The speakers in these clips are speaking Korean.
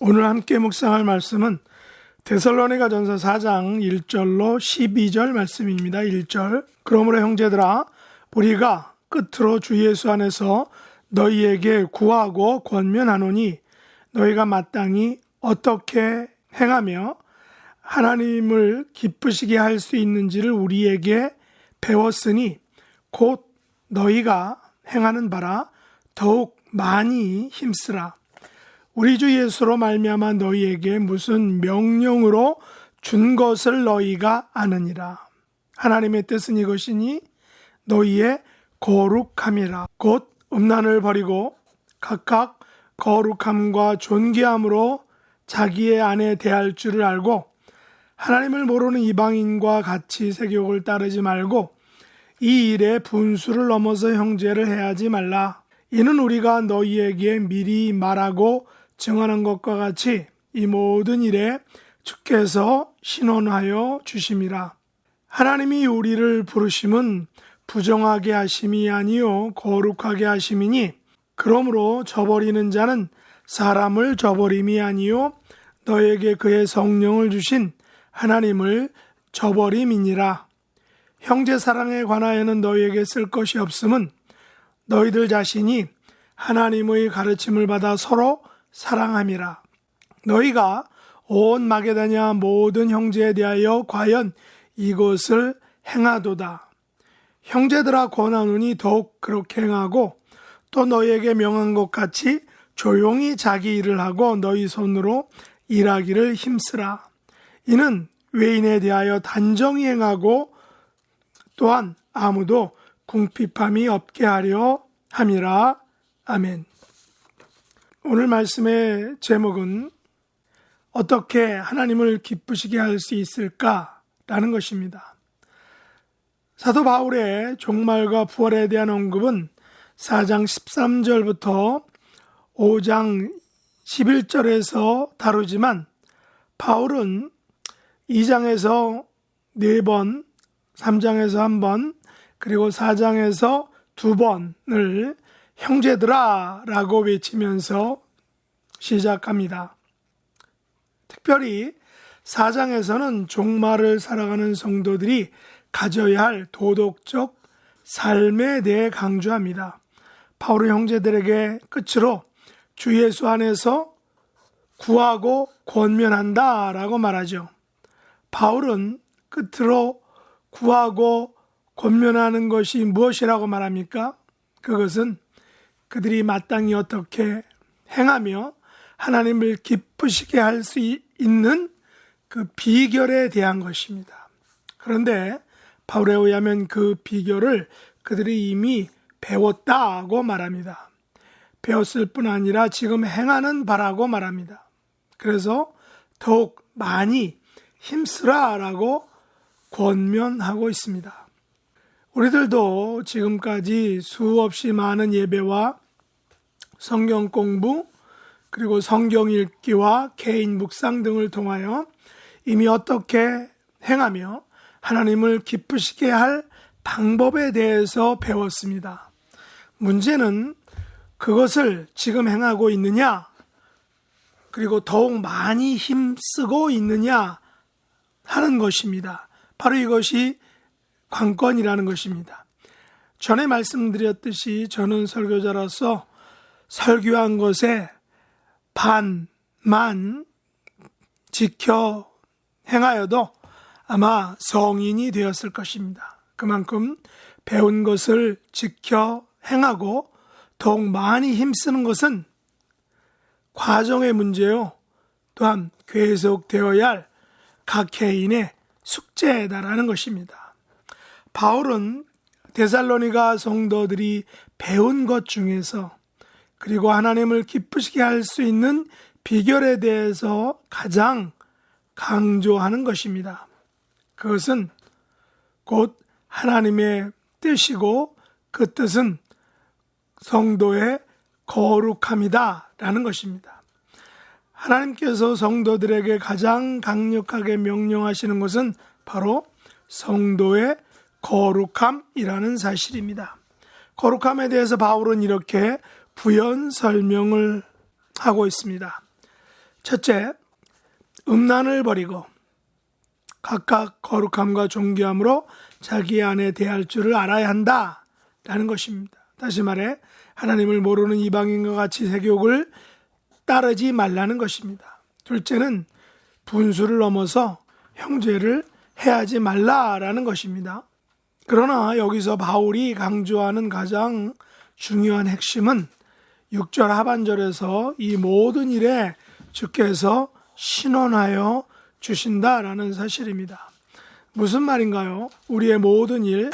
오늘 함께 묵상할 말씀은 데살로니가전서 4장 1절로 12절 말씀입니다. 1절. 그러므로 형제들아, 우리가 끝으로 주 예수 안에서 너희에게 구하고 권면하노니 너희가 마땅히 어떻게 행하며 하나님을 기쁘시게 할 수 있는지를 우리에게 배웠으니 곧 너희가 행하는 바라 더욱 많이 힘쓰라. 우리 주 예수로 말미암아 너희에게 무슨 명령으로 준 것을 너희가 아느니라. 하나님의 뜻은 이것이니 너희의 거룩함이라. 곧 음란을 버리고 각각 거룩함과 존귀함으로 자기의 아내 대할 줄을 알고 하나님을 모르는 이방인과 같이 세교를 따르지 말고 이 일에 분수를 넘어서 형제를 해하지 말라. 이는 우리가 너희에게 미리 말하고 증언한 것과 같이 이 모든 일에 주께서 신원하여 주심이라. 하나님이 우리를 부르심은 부정하게 하심이 아니요 거룩하게 하심이니 그러므로 저버리는 자는 사람을 저버림이 아니요 너에게 그의 성령을 주신 하나님을 저버림이니라. 형제 사랑에 관하여는 너희에게 쓸 것이 없음은 너희들 자신이 하나님의 가르침을 받아 서로 사랑함이라. 너희가 온 마게도냐 모든 형제에 대하여 과연 이것을 행하도다. 형제들아 권하노니 더욱 그렇게 행하고 또 너희에게 명한 것 같이 조용히 자기 일을 하고 너희 손으로 일하기를 힘쓰라. 이는 외인에 대하여 단정히 행하고 또한 아무도 궁핍함이 없게 하려 함이라. 아멘. 오늘 말씀의 제목은 어떻게 하나님을 기쁘시게 할 수 있을까라는 것입니다. 사도 바울의 종말과 부활에 대한 언급은 4장 13절부터 5장 11절에서 다루지만 바울은 2장에서 4번, 3장에서 1번, 그리고 4장에서 2번을 형제들아 라고 외치면서 시작합니다. 특별히 4장에서는 종말을 살아가는 성도들이 가져야 할 도덕적 삶에 대해 강조합니다. 바울은 형제들에게 끝으로 주 예수 안에서 구하고 권면한다 라고 말하죠. 바울은 끝으로 구하고 권면하는 것이 무엇이라고 말합니까? 그것은 그들이 마땅히 어떻게 행하며 하나님을 기쁘시게 할 수 있는 그 비결에 대한 것입니다. 그런데 바울에 의하면 그 비결을 그들이 이미 배웠다고 말합니다. 배웠을 뿐 아니라 지금 행하는 바라고 말합니다. 그래서 더욱 많이 힘쓰라 라고 권면하고 있습니다. 우리들도 지금까지 수없이 많은 예배와 성경 공부 그리고 성경 읽기와 개인 묵상 등을 통하여 이미 어떻게 행하며 하나님을 기쁘시게 할 방법에 대해서 배웠습니다. 문제는 그것을 지금 행하고 있느냐 그리고 더욱 많이 힘쓰고 있느냐 하는 것입니다. 바로 이것이 관건이라는 것입니다. 전에 말씀드렸듯이 저는 설교자로서 설교한 것에 반만 지켜 행하여도 아마 성인이 되었을 것입니다. 그만큼 배운 것을 지켜 행하고 더욱 많이 힘쓰는 것은 과정의 문제요. 또한 계속되어야 할 각 개인의 숙제다라는 것입니다. 바울은 데살로니가 성도들이 배운 것 중에서 그리고 하나님을 기쁘시게 할 수 있는 비결에 대해서 가장 강조하는 것입니다. 그것은 곧 하나님의 뜻이고 그 뜻은 성도의 거룩함이다 라는 것입니다. 하나님께서 성도들에게 가장 강력하게 명령하시는 것은 바로 성도의 거룩함이라는 사실입니다. 거룩함에 대해서 바울은 이렇게 부연 설명을 하고 있습니다. 첫째, 음란을 버리고 각각 거룩함과 존귀함으로 자기 안에 대할 줄을 알아야 한다라는 것입니다. 다시 말해 하나님을 모르는 이방인과 같이 세교육을 따르지 말라는 것입니다. 둘째는 분수를 넘어서 형제를 해하지 말라라는 것입니다. 그러나 여기서 바울이 강조하는 가장 중요한 핵심은 6절 하반절에서 이 모든 일에 주께서 신원하여 주신다라는 사실입니다. 무슨 말인가요? 우리의 모든 일,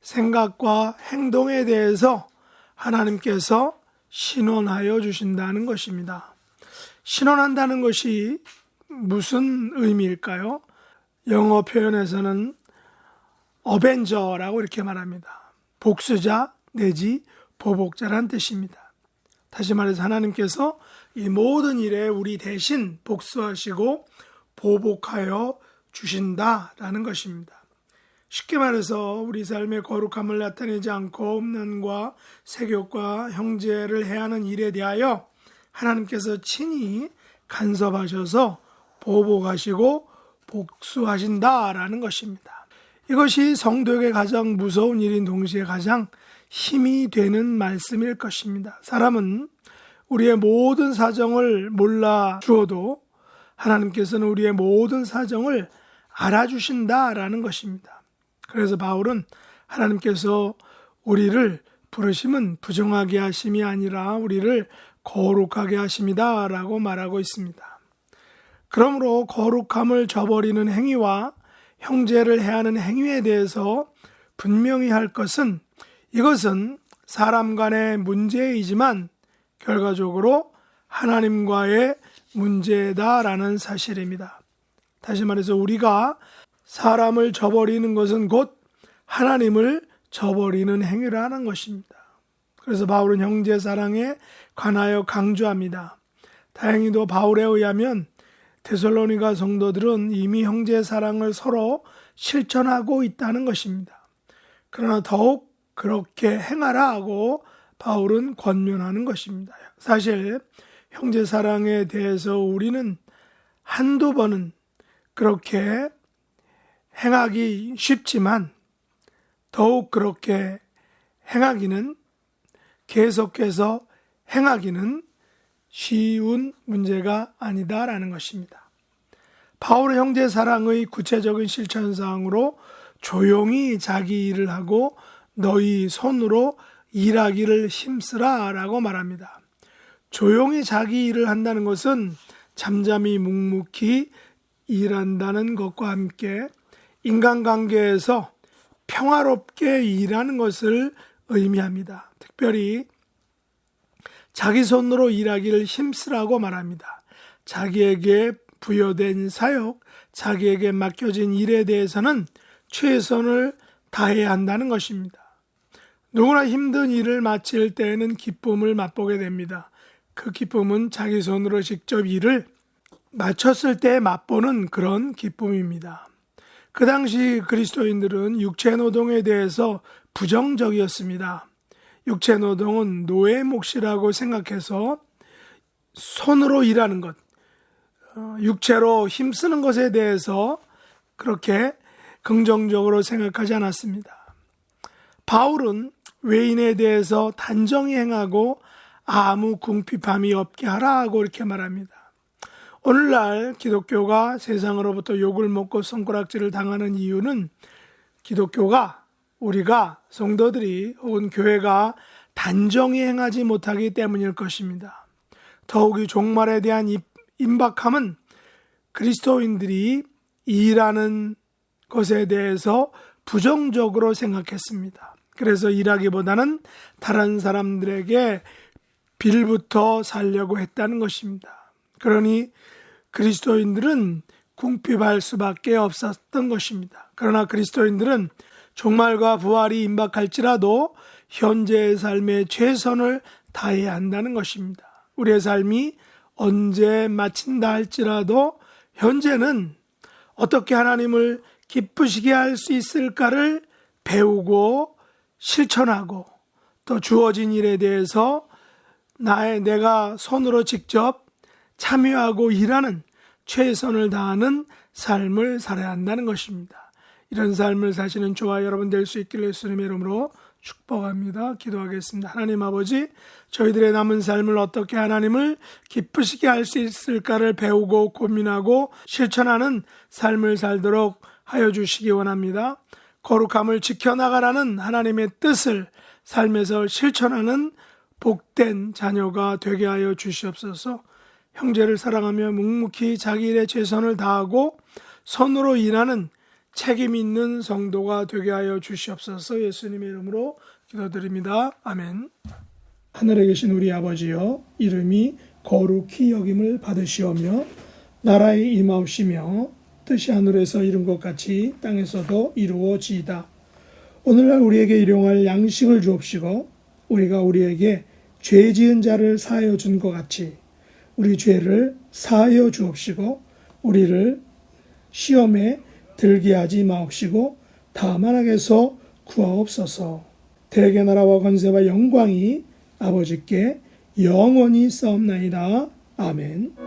생각과 행동에 대해서 하나님께서 신원하여 주신다는 것입니다. 신원한다는 것이 무슨 의미일까요? 영어 표현에서는 어벤저라고 이렇게 말합니다. 복수자 내지 보복자란 뜻입니다. 다시 말해서 하나님께서 이 모든 일에 우리 대신 복수하시고 보복하여 주신다라는 것입니다. 쉽게 말해서 우리 삶의 거룩함을 나타내지 않고 음란과 세욕과 형제를 해하는 일에 대하여 하나님께서 친히 간섭하셔서 보복하시고 복수하신다라는 것입니다. 이것이 성도에게 가장 무서운 일인 동시에 가장 힘이 되는 말씀일 것입니다. 사람은 우리의 모든 사정을 몰라 주어도 하나님께서는 우리의 모든 사정을 알아주신다라는 것입니다. 그래서 바울은 하나님께서 우리를 부르심은 부정하게 하심이 아니라 우리를 거룩하게 하심이다 라고 말하고 있습니다. 그러므로 거룩함을 저버리는 행위와 형제를 해하는 행위에 대해서 분명히 할 것은 이것은 사람 간의 문제이지만 결과적으로 하나님과의 문제다라는 사실입니다. 다시 말해서 우리가 사람을 저버리는 것은 곧 하나님을 저버리는 행위라는 것입니다. 그래서 바울은 형제 사랑에 관하여 강조합니다. 다행히도 바울에 의하면 데살로니가 성도들은 이미 형제 사랑을 서로 실천하고 있다는 것입니다. 그러나 더욱 그렇게 행하라 하고 바울은 권면하는 것입니다. 사실 형제 사랑에 대해서 우리는 한두 번은 그렇게 행하기 쉽지만 더욱 그렇게 행하기는 계속해서 행하기는 쉬운 문제가 아니다라는 것입니다. 바울의 형제 사랑의 구체적인 실천사항으로 조용히 자기 일을 하고 너희 손으로 일하기를 힘쓰라 라고 말합니다. 조용히 자기 일을 한다는 것은 잠잠히 묵묵히 일한다는 것과 함께 인간관계에서 평화롭게 일하는 것을 의미합니다. 특별히 자기 손으로 일하기를 힘쓰라고 말합니다. 자기에게 부여된 사역, 자기에게 맡겨진 일에 대해서는 최선을 다해야 한다는 것입니다. 누구나 힘든 일을 마칠 때에는 기쁨을 맛보게 됩니다. 그 기쁨은 자기 손으로 직접 일을 마쳤을 때 맛보는 그런 기쁨입니다. 그 당시 그리스도인들은 육체 노동에 대해서 부정적이었습니다. 육체 노동은 노예 몫이라고 생각해서 손으로 일하는 것, 육체로 힘쓰는 것에 대해서 그렇게 긍정적으로 생각하지 않았습니다. 바울은 외인에 대해서 단정히 행하고 아무 궁핍함이 없게 하라고 이렇게 말합니다. 오늘날 기독교가 세상으로부터 욕을 먹고 손가락질을 당하는 이유는 기독교가 우리가 성도들이 혹은 교회가 단정히 행하지 못하기 때문일 것입니다. 더욱이 종말에 대한 임박함은 그리스도인들이 일하는 것에 대해서 부정적으로 생각했습니다. 그래서 일하기보다는 다른 사람들에게 빌부터 살려고 했다는 것입니다. 그러니 그리스도인들은 궁핍할 수밖에 없었던 것입니다. 그러나 그리스도인들은 종말과 부활이 임박할지라도 현재의 삶에 최선을 다해야 한다는 것입니다. 우리의 삶이 언제 마친다 할지라도 현재는 어떻게 하나님을 기쁘시게 할 수 있을까를 배우고 실천하고 또 주어진 일에 대해서 내가 손으로 직접 참여하고 일하는, 최선을 다하는 삶을 살아야 한다는 것입니다. 이런 삶을 사시는 저와 여러분 될 수 있기를 예수님의 이름으로 축복합니다. 기도하겠습니다. 하나님 아버지, 저희들의 남은 삶을 어떻게 하나님을 기쁘시게 할 수 있을까를 배우고 고민하고 실천하는 삶을 살도록 하여 주시기 원합니다. 거룩함을 지켜나가라는 하나님의 뜻을 삶에서 실천하는 복된 자녀가 되게 하여 주시옵소서. 형제를 사랑하며 묵묵히 자기 일에 최선을 다하고 선으로 일하는 책임 있는 성도가 되게 하여 주시옵소서. 예수님의 이름으로 기도드립니다. 아멘. 하늘에 계신 우리 아버지여, 이름이 거룩히 여김을 받으시오며 나라에 임하옵시며 뜻이 하늘에서 이룬 것 같이 땅에서도 이루어지이다. 오늘날 우리에게 일용할 양식을 주옵시고 우리가 우리에게 죄 지은 자를 사하여 준 것 같이 우리 죄를 사하여 주옵시고 우리를 시험에 들게 하지 마옵시고 다만 악에서 구하옵소서. 대개 나라와 권세와 영광이 아버지께 영원히 싸움나이다. 아멘.